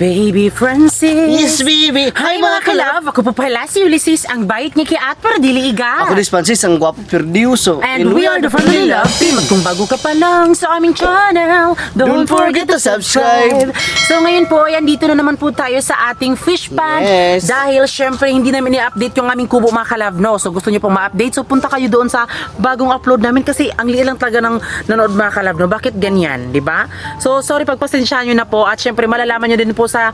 Baby Francis. Yes, baby. Hi mga kalab. Ako po pala si Ulysses, ang bait niya kay at para dili iga. Ako is Francis, ang gwapo perdiuso. And we are the Family Love Team. At kung bago ka pa lang sa aming channel, don't forget to subscribe. So ngayon po, ayan, dito na naman po tayo sa ating fish pond. Yes. Dahil syempre hindi namin i-update yung aming kubo mga kalab, no? So gusto niyo pong ma-update, so punta kayo doon sa bagong upload namin kasi ang liit lang talaga ng nanood mga kalab, no? Bakit ganyan, di ba? So sorry, pagpasensyahan nyo na po. At syempre malalaman nyo din po sa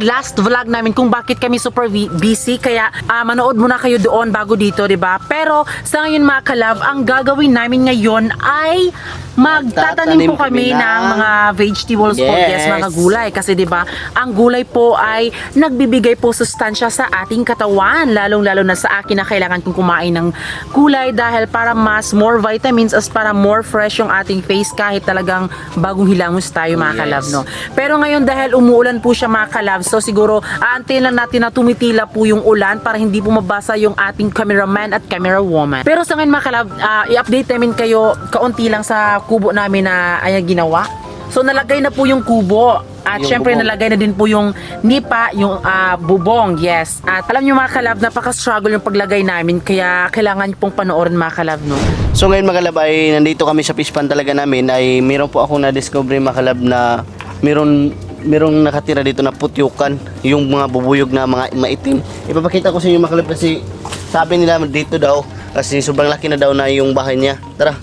last vlog namin kung bakit kami super busy. Kaya manood muna kayo doon bago dito, di ba? Pero sa ngayon mga kalab, ang gagawin namin ngayon ay magtatanim po kami ng mga vegetables po, yes, mga gulay. Kasi di ba, ang gulay po ay nagbibigay po sustansya sa ating katawan, lalong-lalo na sa akin na kailangan kong kumain ng gulay dahil para mas more vitamins as para more fresh yung ating face kahit talagang bagong hilamos tayo mga kalab, no? Pero ngayon dahil umuulan po siya mga kalab, so siguro aantayin lang natin na tumitila po yung ulan para hindi po mabasa yung ating cameraman at camera woman. Pero sa ngayon mga kalab, i-update namin kayo kaunti lang sa kubo namin na ayan ginawa. So nalagay na po yung kubo at syempre nalagay na din po yung nipa, yung bubong, yes. At alam nyo mga kalab, napaka-struggle yung paglagay namin kaya kailangan nyo pong panoorin mga kalab, no? So ngayon mga kalab ay nandito kami sa fish pond talaga namin ay meron po akong na-discover mga kalab na merong nakatira dito na putyukan, yung mga bubuyog na mga maitim. Ipapakita ko sa inyo mga kalab kasi sabi nila dito daw kasi sobrang laki na daw na yung bahay niya. Tara,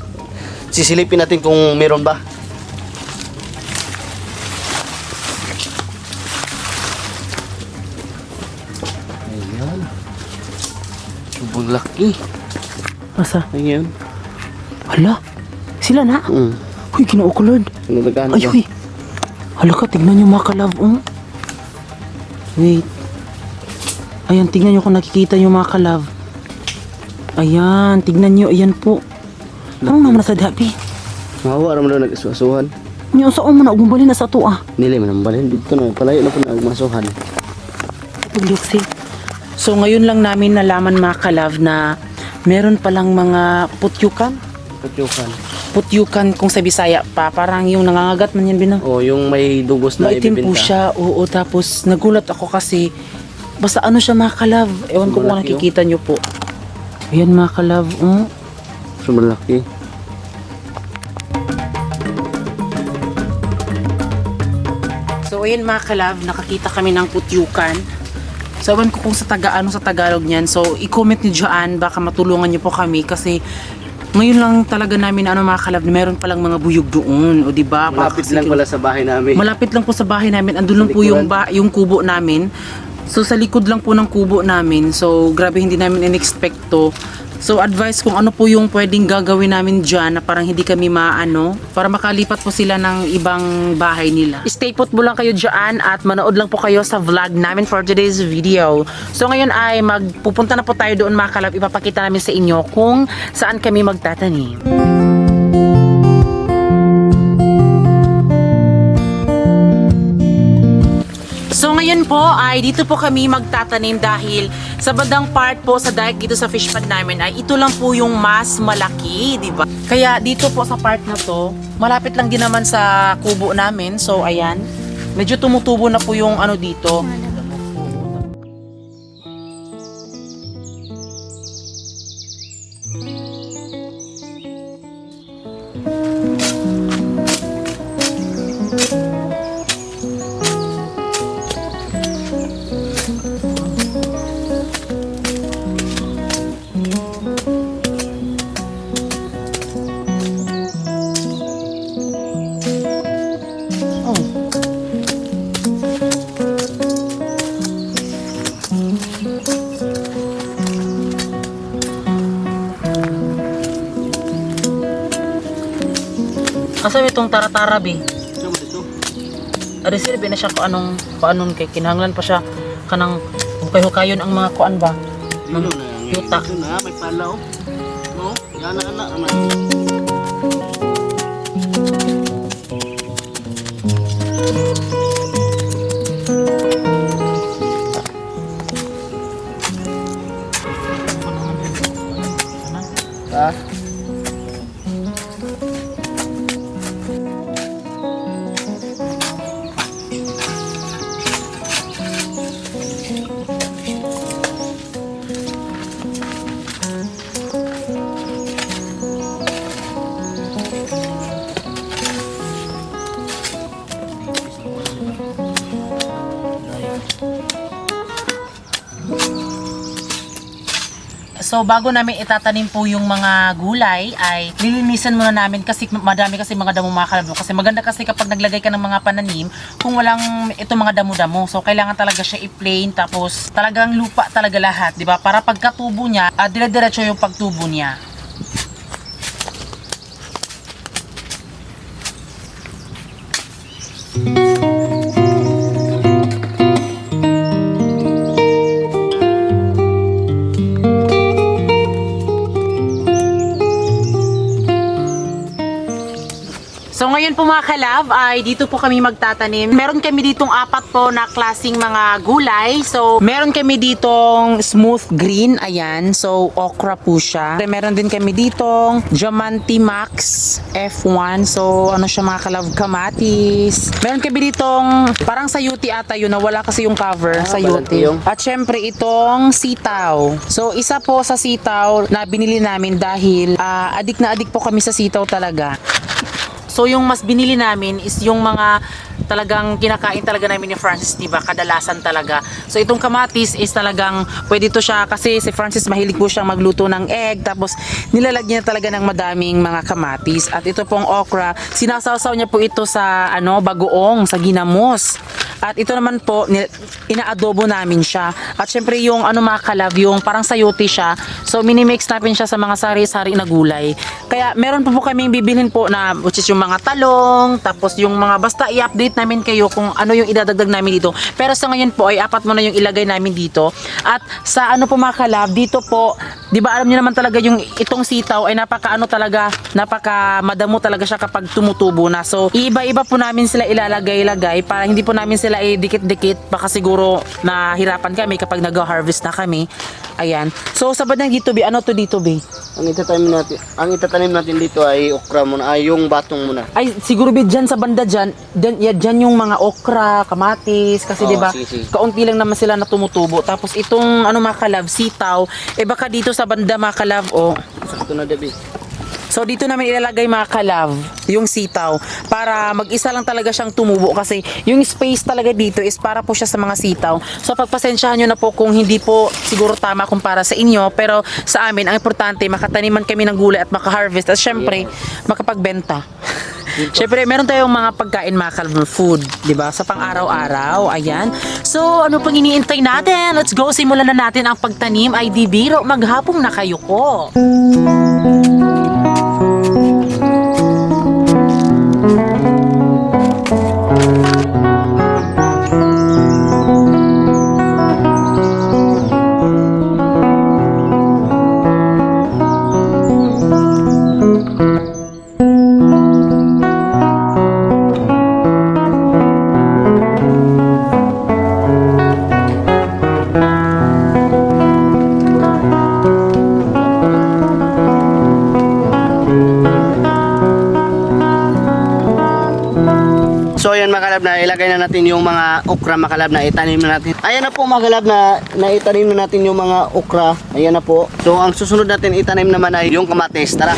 sisilipin natin kung meron ba. Ayan. Sobrang laki. Asa? Ayan. Hala, sila na? Uy, kinaukulod. Nagano Ay, ba? uy. Hala ka, tignan nyo mga kalab. Wait. Ayan, tignan nyo kung nakikita nyo mga kalab. Ayan, tignan nyo. Ayan po. Ano naman na sa dapi? Mahawa naman daw nag-asuhan. Nyo, saan mo na umabalin na sa to ah? Nili man ang balhin dito na palayo na po nagmasuhan. Pagluksi. So ngayon lang namin nalaman mga kalab na meron palang mga putyukan. Putyukan kung sa Bisaya pa, parang yung nangangagat man yan binang. Oh, yung may dugos na Maitim ibibenta. po siya, oo. Tapos nagulat ako kasi basta ano siya mga kalab. Ewan ko kung Malaki, nakikita nyo po. Ayan mga kalab. So malaki. So ayan mga kalab, nakakita kami ng putyukan. So ewan ko kung sa Tagalog niyan. So i-comment nyo dyan, baka matulungan nyo po kami kasi ngayon lang talaga namin mga kalab, meron palang mga buyog doon, o di ba? Malapit lang pala sa bahay namin. Malapit lang po sa bahay namin. Andun lang po yung kubo namin. So sa likod lang po ng kubo namin. So grabe, hindi namin in-expect to. So advice kung ano po yung pwedeng gagawin namin dyan na parang hindi kami para makalipat po sila ng ibang bahay nila. Stay put mo lang kayo dyan at manood lang po kayo sa vlog namin for today's video. So ngayon ay magpupunta na po tayo doon mga kalab. Ipapakita namin sa inyo kung saan kami magtatanim. So ngayon po ay dito po kami magtatanim dahil sa bandang part po sa dike dito sa fish pond namin ay ito lang po yung mas malaki, di ba? Kaya dito po sa part na to, malapit lang din naman sa kubo namin. So ayan, medyo tumutubo na po yung dito. Asa itong tara-tara be? Ito mo dito. Reserve na siya kung anong kay kinahanglan pa siya kanang hukay-hukayon ang mga kuan ba? Dito na. Yuta. Ito na, may pala oh. No? Yan na naman. Ha? So bago namin itatanim po yung mga gulay ay lilinisan muna namin kasi madami kasi mga damo mga kalabno. Kasi maganda kasi kapag naglagay ka ng mga pananim kung walang itong mga damo-damo. So kailangan talaga siya i-plain tapos talagang lupa talaga lahat, 'di ba? Para pagkatubo niya, dire-diretso yung pagtubo niya. So ngayon po mga kalab ay dito po kami magtatanim. Meron kami ditong 4 po na klasing mga gulay. So meron kami ditong smooth green, ayan. So okra po siya. Meron din kami ditong Diamante Max F1. So ano siya mga kalab, kamatis. Meron kami ditong parang sayuti ata yun na wala kasi yung cover, sayuti. yung- At syempre itong sitaw. So isa po sa sitaw na binili namin dahil adik na adik po kami sa sitaw talaga. So yung mas binili namin is yung mga talagang kinakain talaga namin ni Francis, diba? Kadalasan talaga. So itong kamatis is talagang pwede to siya kasi si Francis mahilig po siyang magluto ng egg tapos nilalagyan niya talaga ng madaming mga kamatis. At ito pong okra, sinasawsaw niya po ito sa bagoong, sa ginamos. At ito naman po, inaadobo namin siya. At syempre yung mga kalab, yung parang sayote siya. So minimix namin siya sa mga sari-sari na gulay. Kaya meron po kaming bibilhin po na which is yung mga talong, tapos yung mga basta i-update namin kayo kung ano yung idadagdag namin dito. Pero sa ngayon po ay 4 muna yung ilagay namin dito. At sa po mga kalab, dito po, 'di ba alam niyo naman talaga yung itong sitaw ay napaka madamo talaga siya kapag tumutubo na. So iiba-iba po namin sila ilalagay-lagay para hindi po namin sila dikit-dikit, baka siguro nahirapan kami kapag nag-harvest na kami. Ayan. So sa bandang dito be, ano to dito be? Ang itatanim natin dito ay okra muna, ay yung batong muna. Ay, siguro be dyan sa banda dyan yung mga okra, kamatis, kasi Oo, 'di ba? sige. Kaunti lang naman sila na tumutubo. Tapos itong mga kalab, sitaw, baka dito sa banda mga kalab, Sakto na Debbie. So dito namin ilalagay mga kalab, yung sitaw, para mag-isa lang talaga siyang tumubo kasi yung space talaga dito is para po siya sa mga sitaw. So pagpasensyahan nyo na po kung hindi po siguro tama kung para sa inyo, pero sa amin ang importante makataniman kami ng gulay at makaharvest at syempre makapagbenta. Syempre meron tayong mga pagkain mga kalab, food, 'di ba? Sa pang-araw-araw, ayan. So ano pang iniintay natin? Let's go, simulan na natin ang pagtanim. Ay di biro, maghapong na kayo ko. So ayan mga kalab, na ilagay na natin yung mga okra mga kalab na itanim na natin. Ayan na po mga kalab, na itanim na natin yung mga okra. Ayan na po. So ang susunod natin itanim naman ay yung kamatis. Tara.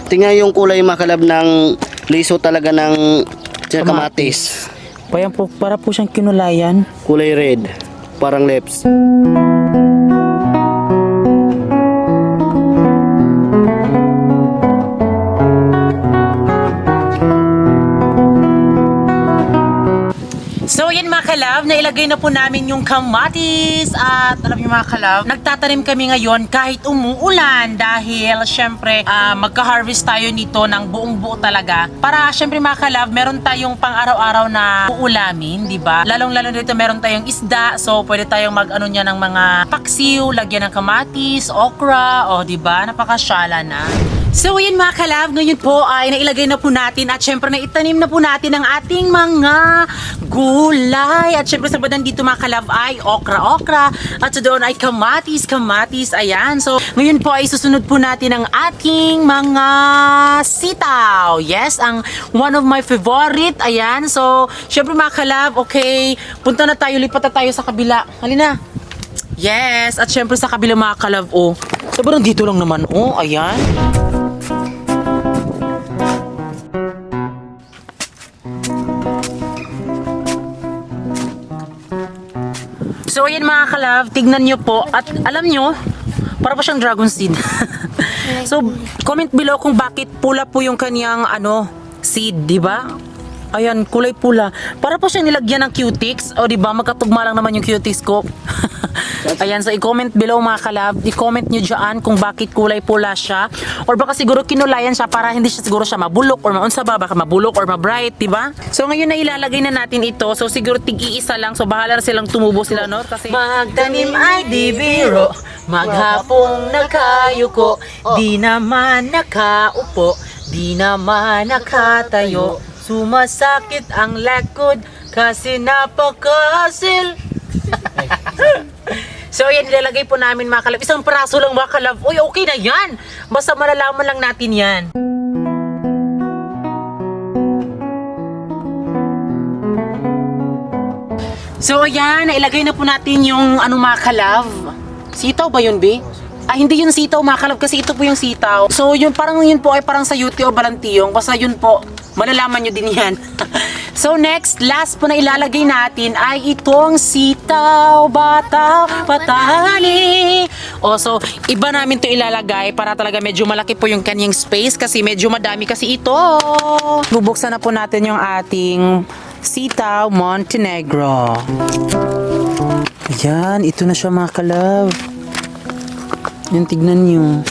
Tingnan yung kulay mga kalab ng liso talaga ng kamatis. Para po siyang kinulayan. Kulay red, parang lips. kalab, nailagay na po namin yung kamatis. At alam niyo mga kalab, nagtatanim kami ngayon kahit umuulan. Dahil syempre, magka-harvest tayo nito ng buong buo talaga. Para syempre mga kalab, meron tayong pang araw-araw na uulamin, di ba? Lalong-lalo dito meron tayong isda. So pwede tayong mag-ano niya ng mga paksiw, lagyan ng kamatis, okra, o di ba? Napakasyala na. So yun mga kalab, ngayon po ay nailagay na po natin at syempre naitanim na po natin ang ating mga gulay. At syempre sa badan dito mga kalab ay okra-okra at sa doon ay kamatis-kamatis. Ayan, so ngayon po ay susunod po natin ang ating mga sitaw. Yes, ang one of my favorite. Ayan, so syempre mga kalab, okay, punta na tayo, lipat na tayo sa kabila. Halina. Yes, at syempre sa kabila mga kalab, oh. Sobrang dito lang naman, oh, ayan. So ayan mga kalab, tignan nyo po at alam nyo, para po siyang dragon seed. So comment below kung bakit pula po yung kaniyang seed, di ba? Ayan, kulay pula. Para po siyang nilagyan ng cutics, o di ba magkatugma lang naman yung cutics ko. Ayan, so i-comment below mga kalab, i-comment nyo dyan kung bakit kulay pula siya. Or baka siguro kinulayan siya para hindi siya siguro siya mabulok or maunsa ba, baka mabulok or mabright, diba? So ngayon na ilalagay na natin ito, so siguro tig-iisa lang, so bahala na silang tumubo sila, no? Kasi magtanim ay di biro, maghapong nakayuko, di naman nakaupo, di naman nakatayo, sumasakit ang lakod kasi napakasil. So yan, nilalagay po namin mga kalab. Isang praso lang mga kalab. Uy, okay na yan. Basta malalaman lang natin yan. So ayan, nailagay na po natin yung mga kalab. Sitaw ba yun, be? Hindi yun sitaw mga kalab kasi ito po yung sitaw. So yun po ay parang sayuti o balantiyong. Basta yun po, malalaman nyo din yan. So next, last po na ilalagay natin ay itong sitaw, bata, patali. So iba namin to ilalagay para talaga medyo malaki po yung kanyang space kasi medyo madami kasi ito. Bubuksan na po natin yung ating sitaw Montenegro. Ayan, ito na siya mga kalab. Yan, tignan nyo.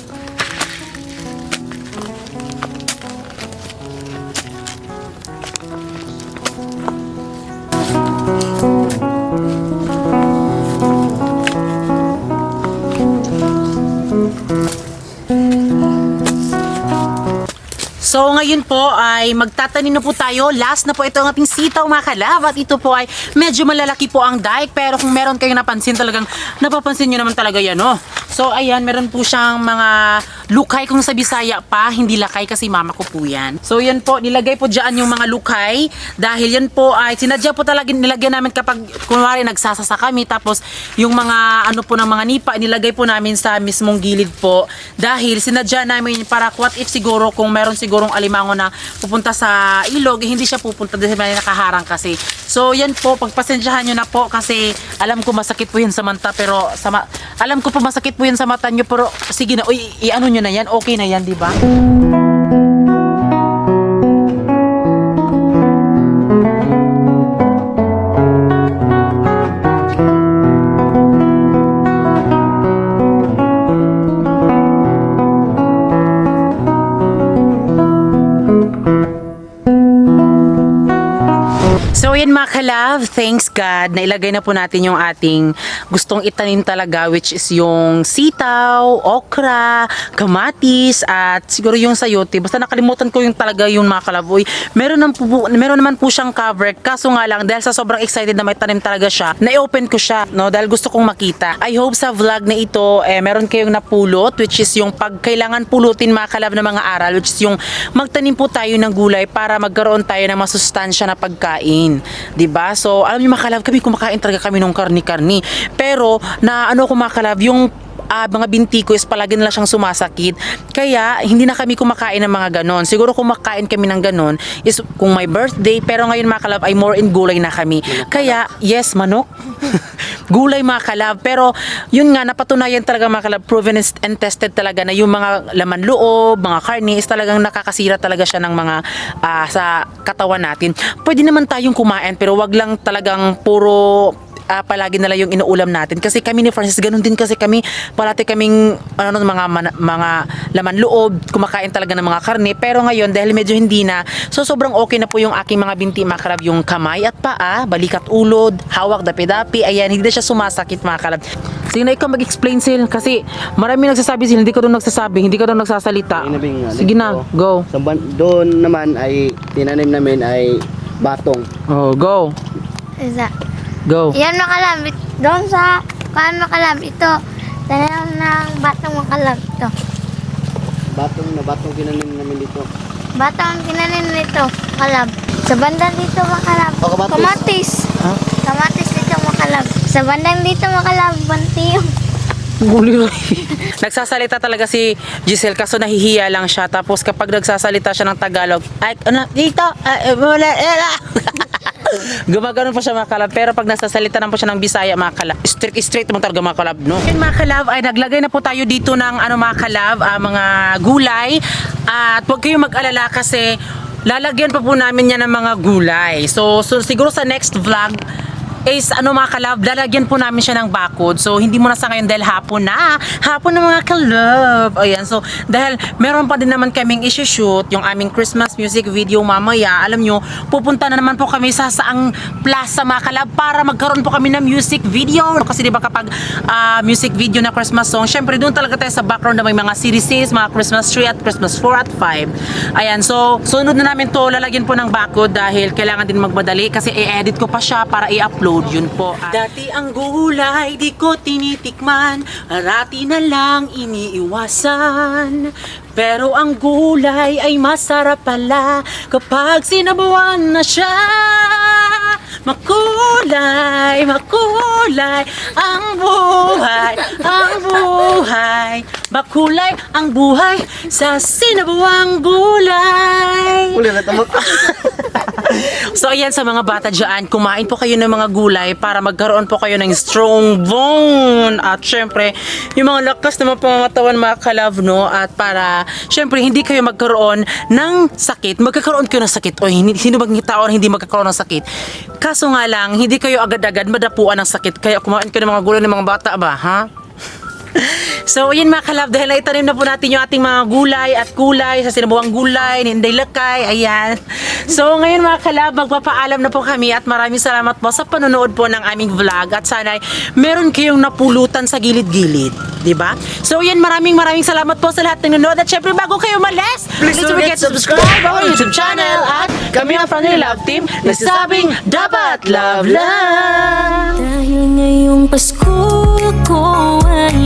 So ngayon po ay magtatanim na po tayo. Last na po ito ang ating sitaw mga kalab. At ito po ay medyo malalaki po ang dike. Pero kung meron kayong napansin talagang napapansin nyo naman talaga yan, oh. So ayan, meron po siyang mga lukay kung sa Bisaya pa. Hindi lakay kasi mama ko po yan. So yan po, nilagay po dyan yung mga lukay. Dahil yan po ay sinadya po talaga nilagyan namin kapag kunwari nagsasasa kami. Tapos yung mga po ng mga nipa nilagay po namin sa mismong gilid po. Dahil sinadya namin para what if siguro kung meron sigurong alimango na pupunta sa ilog, hindi siya pupunta dahil may nakaharang kasi. So yan po, pagpasensyahan nyo na po kasi alam ko masakit po yun sa mata pero alam ko po masakit po yun sa mata nyo pero sige na, uy, i-ano nyo na yan, okay na yan, di ba? So yan mga kalab, thanks God, nailagay na po natin yung ating gustong itanim talaga, which is yung sitaw, okra, kamatis, at siguro yung sayote. Basta nakalimutan ko yung talaga yung mga kalab. Uy, meron naman po siyang cover, kaso nga lang dahil sa sobrang excited na may tanim talaga siya, na-open ko siya, no, dahil gusto kong makita. I hope sa vlog na ito, meron kayong napulot, which is yung pagkailangan pulutin mga kalab ng mga aral, which is yung magtanim po tayo ng gulay para magkaroon tayo ng masustansya na pagkain. 'Di ba? So, alam niyo mga kalab, kami kumakain talaga kami ng karni-karni. Pero na ko mga kalab, yung mga binti ko is palagi nila siyang sumasakit. Kaya hindi na kami kumakain ng mga ganon. Siguro kumakain kami ng ganon is kung may birthday, pero ngayon mga kalab ay more in gulay na kami. Kaya yes, manok. gulay mga kalab. Pero yun nga, napatunayan talaga mga kalab, proven and tested talaga na yung mga laman loob, mga karne is talagang nakakasira talaga siya ng mga sa katawan natin. Pwede naman tayong kumain pero wag lang talagang puro palagi na lang yung inuulam natin kasi kami ni Francis ganun din kasi kami parati kaming mga laman loob, kumakain talaga ng mga karne, pero ngayon dahil medyo hindi na, so sobrang okay na po yung aking mga binti mga kalab, yung kamay at paa, balik at ulod, hawak, dapi-dapi, ayan, hindi na siya sumasakit mga kalab. Sige na ikaw mag-explain Sil kasi marami nagsasabi Sil, hindi ka doon nagsasabi, hindi ka doon nagsasalita. Sige na, go. Doon naman ay tinanim namin ay batong. Oh, go. Isa. Go. Yan makalab. Doon sa kan makalab ito. Tanaw ng batang makalab ito. Batong tinanim namin dito. Batang kinanin nito makalab. Sa bandang dito makalab. Oh, kamatis. Kamatis. Ha? Kamatis dito makalab. Sa bandang dito makalab. Bantiyong. Nagsasalita talaga si Giselle kaso nahihiya lang siya, tapos kapag nagsasalita siya ng Tagalog ay ano dito wala gumagano pa siya mga kalab, pero pag nagsasalita naman po siya ng Bisaya mga kalab, straight mo talaga mga kalab, no? Yun mga kalab, ay naglagay na po tayo dito ng ano mga kalab, mga gulay, at huwag kayong mag-alala kasi lalagyan pa po namin yan ng mga gulay. So siguro sa next vlog is ano mga kalab, lalagyan po namin siya ng bakod. So hindi mo na sa ngayon dahil hapon na mga kalab. Ayan, so dahil meron pa din naman kaming isi-shoot yung aming Christmas music video mamaya. Alam nyo, pupunta na naman po kami sa saang plaza mga kalab para magkaroon po kami ng music video. Kasi diba kapag music video na Christmas song, syempre doon talaga tayo sa background na may mga series, mga Christmas tree at Christmas 4 at 5. Ayan, so sunod na namin to, lalagyan po ng bakod dahil kailangan din magmadali kasi i-edit ko pa siya para i-upload. Yun po. Dati ang gulay di ko tinitikman, arati na lang iniiwasan. Pero ang gulay ay masarap pala kapag sinabuan na siya. Makulay, makulay ang buhay, ang buhay. Makulay ang buhay sa sinabuang gulay. Uli na tamo. So ayan sa mga bata dyan, kumain po kayo ng mga gulay para magkaroon po kayo ng strong bone. At syempre, yung mga lakas na mga pamamatawan mga kalab, no? At para, syempre, hindi kayo magkaroon ng sakit. Magkakaroon kayo ng sakit. O sino bang tao na hindi magkakaroon ng sakit? Kaso nga lang, hindi kayo agad-agad madapuan ng sakit. Kaya kumain kayo ng mga gulay ng mga bata ba, ha? So, yun mga kalab, dahil naitanim na po natin yung ating mga gulay at kulay sa sinabuang gulay, ninday lakay, ayan. So, ngayon mga kalab, magpapaalam na po kami at maraming salamat po sa panonood po ng aming vlog at sana meron kayong napulutan sa gilid-gilid, di ba? So, yan, maraming salamat po sa lahat ng nanonood at syempre bago kayo umalis, please don't forget to subscribe our YouTube channel at kami ang Family Love Team na sabing dapat love lang. Dahil ngayong Pasko ko ay